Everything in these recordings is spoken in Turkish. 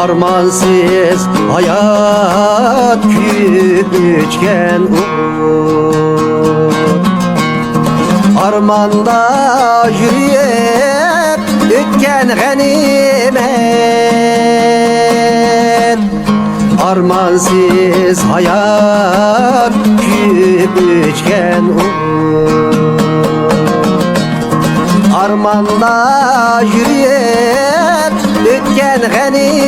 Armansız hayat küçken armanda yürüyüp ötken ganimet. Armansız hayat küçken armanda yürüyüp ötken ganimet.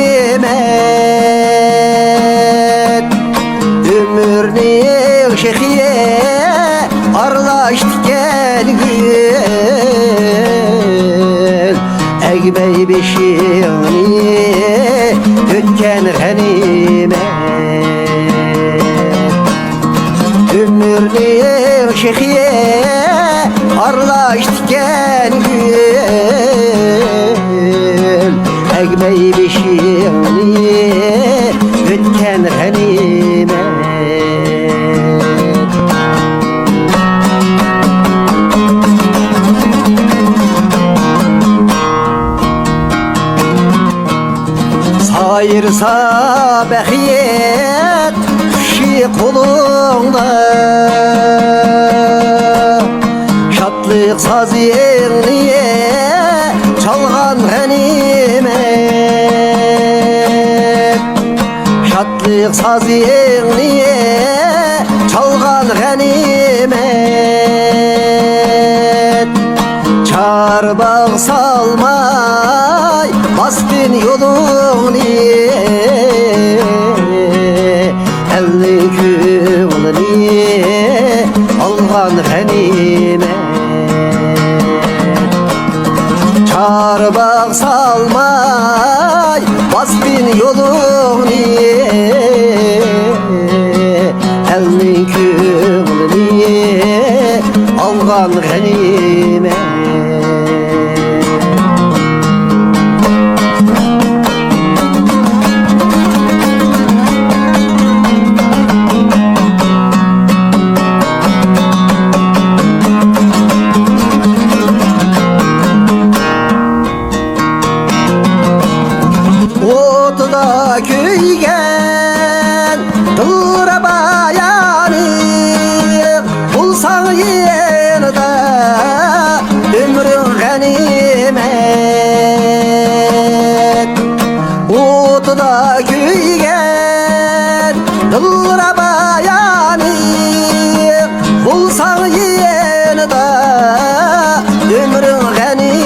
Ömürnün şehiye arlaştı gel Egbey beşiğini ötken ganimet. Ömürnün şehiye arlaştı gel Egbey beşiğini ötken ganimet. Sayırsa behiyet kuşi kolunda, şatlık saziyeliye çalgan ganimet. Şatlık saziyeliye çalgan ganimet. Çarbağ salmay bastın yolunu, elli gülünü algan ganimet. Çarbağ salmay bastın yolunu, elli gülünü algan ganimet. Otuda köygen dıra bayanı bulsan yanında ömrün ganimet. Otuda köygen dıra bayanı bulsan yanında ömrün ganimet.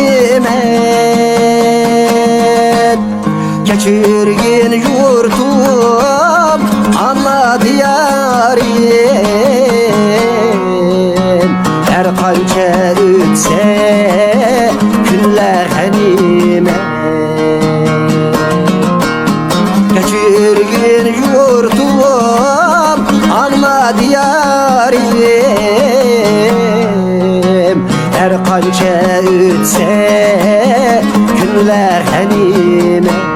Geçirgin yurtum ana diyarım, her kança ötse günler ganimet. Geçirgin yurtum ana diyarım, her kança ötse günler ganimet.